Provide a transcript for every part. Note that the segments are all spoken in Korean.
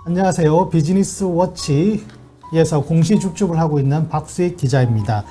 안녕하세요. 비즈니스 워치에서 공시줍줍을 하고 있는 박수익 기자입니다.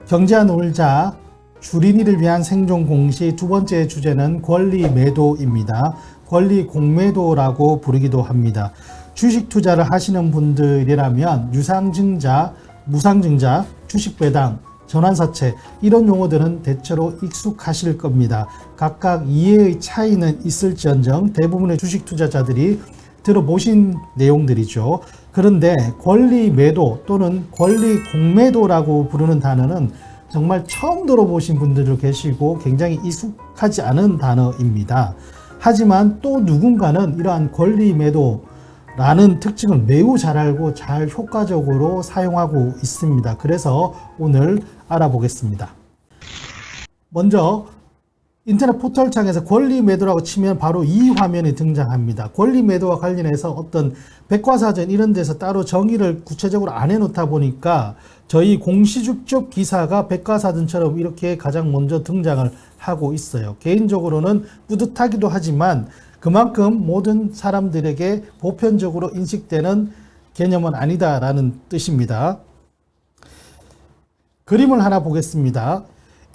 경제와 놀자 주린이를 위한 생존 공시 두 번째 주제는 권리 매도입니다. 권리 공매도라고 부르기도 합니다. 주식 투자를 하시는 분들이라면 유상증자, 무상증자, 주식 배당, 전환사채 이런 용어들은 대체로 익숙하실 겁니다. 각각 이해의 차이는 있을지언정 대부분의 주식 투자자들이 들어보신 내용들이죠. 그런데 권리 매도 또는 권리 공매도라고 부르는 단어는 정말 처음 들어보신 분들도 계시고 굉장히 익숙하지 않은 단어입니다. 하지만 또 누군가는 이러한 권리 매도라는 특징을 매우 잘 알고 잘 효과적으로 사용하고 있습니다. 그래서 오늘 알아보겠습니다. 먼저 인터넷 포털창에서 권리 매도라고 치면 바로 이 화면이 등장합니다. 권리 매도와 관련해서 어떤 백과사전 이런 데서 따로 정의를 구체적으로 안 해놓다 보니까 저희 공시줍줍 기사가 백과사전처럼 이렇게 가장 먼저 등장을 하고 있어요. 개인적으로는 뿌듯하기도 하지만 그만큼 모든 사람들에게 보편적으로 인식되는 개념은 아니다라는 뜻입니다. 그림을 하나 보겠습니다.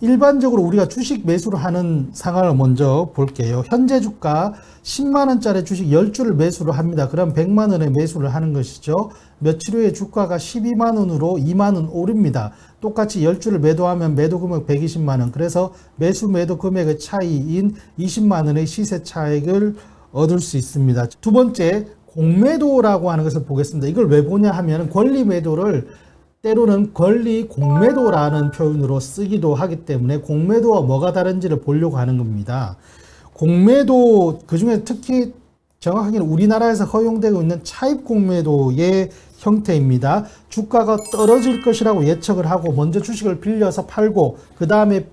일반적으로 우리가 주식 매수를 하는 상황을 먼저 볼게요. 현재 주가 10만원짜리 주식 10주를 매수를 합니다. 그럼 100만원에 매수를 하는 것이죠. 며칠 후에 주가가 12만원으로 2만원 오릅니다. 똑같이 10주를 매도하면 매도 금액 120만원. 그래서 매수 매도 금액의 차이인 20만원의 시세 차익을 얻을 수 있습니다. 두 번째, 공매도라고 하는 것을 보겠습니다. 이걸 왜 보냐 하면 권리 매도를 때로는 권리 공매도라는 표현으로 쓰기도 하기 때문에 공매도와 뭐가 다른지를 보려고 하는 겁니다. 공매도 그중에 특히 정확하게는 우리나라에서 허용되고 있는 차입 공매도의 형태입니다. 주가가 떨어질 것이라고 예측을 하고 먼저 주식을 빌려서 팔고 그 다음에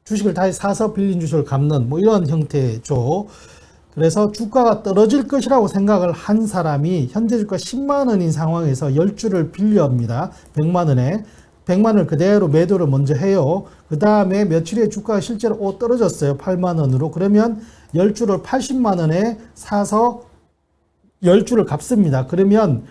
주식을 다시 사서 빌린 주식을 갚는 뭐 이런 형태죠. 그래서 주가가 떨어질 것이라고 생각을 한 사람이 현재 주가 10만 원인 상황에서 10주를 빌려옵니다. 100만 원에. 100만 원을 그대로 매도를 먼저 해요. 그 다음에 며칠 후에 주가가 실제로 떨어졌어요. 8만 원으로. 그러면 10주를 80만 원에 사서 10주를 갚습니다. 그러면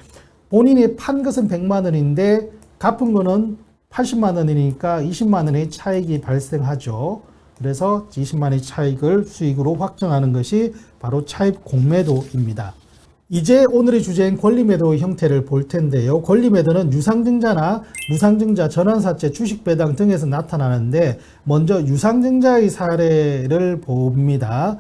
본인이 판 것은 100만 원인데 갚은 거는 80만 원이니까 20만 원의 차익이 발생하죠. 그래서 20만 원의 차익을 수익으로 확정하는 것이 바로 차입 공매도입니다. 이제 오늘의 주제인 권리매도의 형태를 볼 텐데요. 권리매도는 유상증자나 무상증자, 전환사채, 주식배당 등에서 나타나는데 먼저 유상증자의 사례를 봅니다.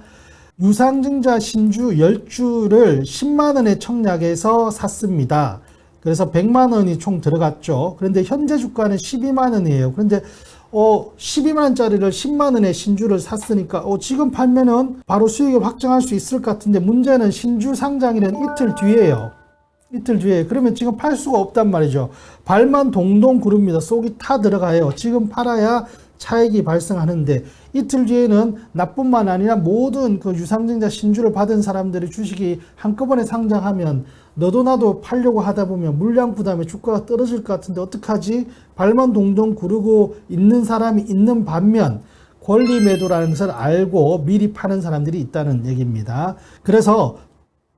유상증자 신주 10주를 10만 원에 청약해서 샀습니다. 그래서 100만 원이 총 들어갔죠. 그런데 현재 주가는 12만 원이에요. 그런데 12만원짜리를 10만원에 신주를 샀으니까 지금 팔면은 바로 수익을 확정할 수 있을 것 같은데 문제는 신주 상장일은 이틀 뒤에요. 이틀 뒤에. 그러면 지금 팔 수가 없단 말이죠. 발만 동동 구릅니다. 속이 타 들어가요. 지금 팔아야 차익이 발생하는데 이틀 뒤에는 나뿐만 아니라 모든 그 유상증자 신주를 받은 사람들의 주식이 한꺼번에 상장하면 너도 나도 팔려고 하다 보면 물량 부담에 주가가 떨어질 것 같은데 어떡하지? 발만 동동 구르고 있는 사람이 있는 반면 권리 매도라는 것을 알고 미리 파는 사람들이 있다는 얘기입니다. 그래서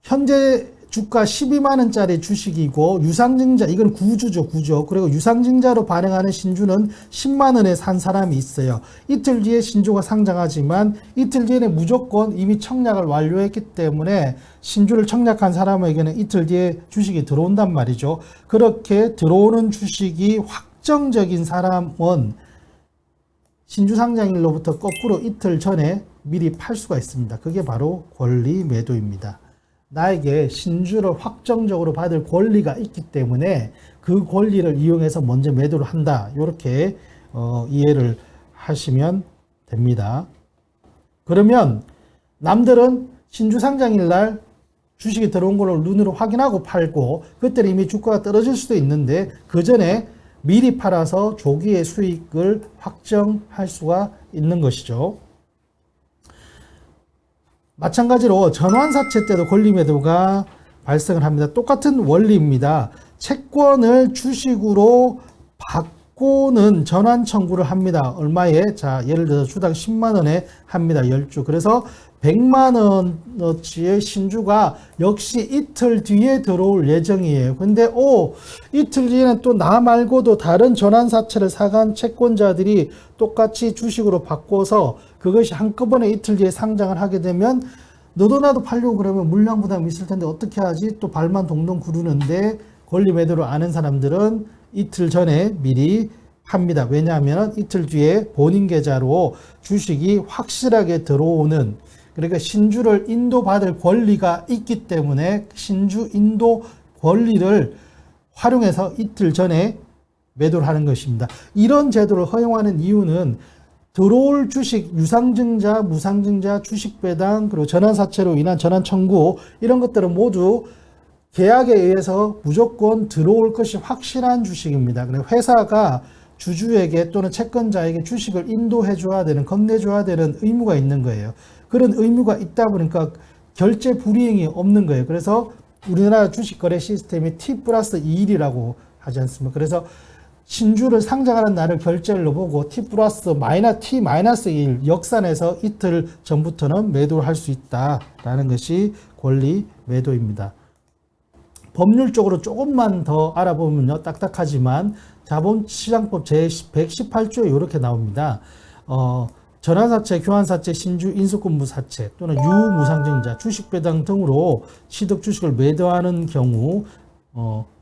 현재 주가 12만 원짜리 주식이고 유상증자 이건 구주죠. 그리고 유상증자로 발행하는 신주는 10만 원에 산 사람이 있어요. 이틀 뒤에 신주가 상장하지만 이틀 뒤에는 무조건 이미 청약을 완료했기 때문에 신주를 청약한 사람에게는 이틀 뒤에 주식이 들어온단 말이죠. 그렇게 들어오는 주식이 확정적인 사람은 신주 상장일로부터 거꾸로 이틀 전에 미리 팔 수가 있습니다. 그게 바로 권리 매도입니다. 나에게 신주를 확정적으로 받을 권리가 있기 때문에 그 권리를 이용해서 먼저 매도를 한다. 이렇게 이해를 하시면 됩니다. 그러면 남들은 신주 상장일 날 주식이 들어온 걸 눈으로 확인하고 팔고 그때는 이미 주가가 떨어질 수도 있는데 그 전에 미리 팔아서 조기의 수익을 확정할 수가 있는 것이죠. 마찬가지로 전환사채 때도 권리매도가 발생을 합니다. 똑같은 원리입니다. 채권을 주식으로 바꾸는 전환 청구를 합니다. 얼마에? 자, 예를 들어서 주당 10만 원에 합니다. 10주. 그래서 100만 원어치의 신주가 역시 이틀 뒤에 들어올 예정이에요. 근데 이틀 뒤에는 또 나 말고도 다른 전환사채를 사간 채권자들이 똑같이 주식으로 바꿔서 그것이 한꺼번에 이틀 뒤에 상장을 하게 되면 너도 나도 팔려고 그러면 물량 부담이 있을 텐데 어떻게 하지? 또 발만 동동 구르는데 권리 매도를 아는 사람들은 이틀 전에 미리 합니다. 왜냐하면 이틀 뒤에 본인 계좌로 주식이 확실하게 들어오는, 그러니까 신주를 인도받을 권리가 있기 때문에 신주 인도 권리를 활용해서 이틀 전에 매도를 하는 것입니다. 이런 제도를 허용하는 이유는 들어올 주식, 유상증자, 무상증자, 주식 배당, 그리고 전환사채로 인한 전환 청구, 이런 것들은 모두 계약에 의해서 무조건 들어올 것이 확실한 주식입니다. 그래서 회사가 주주에게 또는 채권자에게 주식을 인도해 줘야 되는, 건네줘야 되는 의무가 있는 거예요. 그런 의무가 있다 보니까 결제 불이행이 없는 거예요. 그래서 우리나라 주식거래 시스템이 T+2일이라고 하지 않습니까? 그래서 신주를 상장하는 날을 결제를 넣어보고 T+1 역산해서 이틀 전부터는 매도를 할 수 있다라는 것이 권리 매도입니다. 법률적으로 조금만 더 알아보면요, 딱딱하지만 자본시장법 제118조에 이렇게 나옵니다. 전환사채, 교환사채, 신주, 인수권부사채 또는 유무상증자, 주식배당 등으로 취득 주식을 매도하는 경우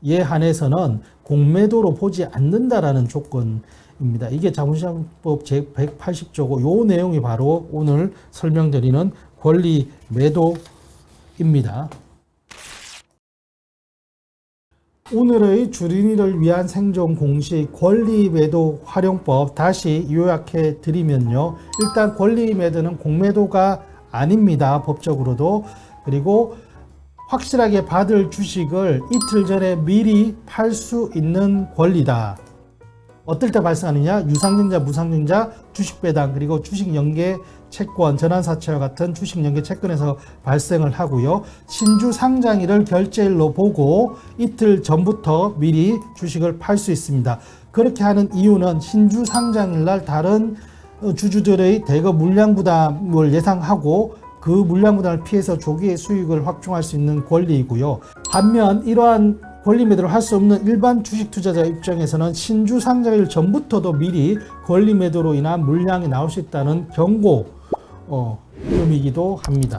에 한해서는 공매도로 보지 않는다라는 조건입니다. 이게 자본시장법 제180조고 요 내용이 바로 오늘 설명드리는 권리 매도입니다. 오늘의 주린이를 위한 생존 공식 권리 매도 활용법 다시 요약해 드리면요. 일단 권리 매도는 공매도가 아닙니다. 법적으로도. 그리고 확실하게 받을 주식을 이틀 전에 미리 팔 수 있는 권리다. 어떨 때 발생하느냐? 유상증자, 무상증자, 주식배당, 그리고 주식연계 채권, 전환사채와 같은 주식연계 채권에서 발생을 하고요. 신주 상장일을 결제일로 보고 이틀 전부터 미리 주식을 팔 수 있습니다. 그렇게 하는 이유는 신주 상장일 날 다른 주주들의 대거 물량 부담을 예상하고 그 물량 부담을 피해서 조기에 수익을 확충할 수 있는 권리이고요. 반면 이러한 권리 매도를 할 수 없는 일반 주식 투자자 입장에서는 신주 상장일 전부터도 미리 권리 매도로 인한 물량이 나올 수 있다는 경고 의미이기도 합니다.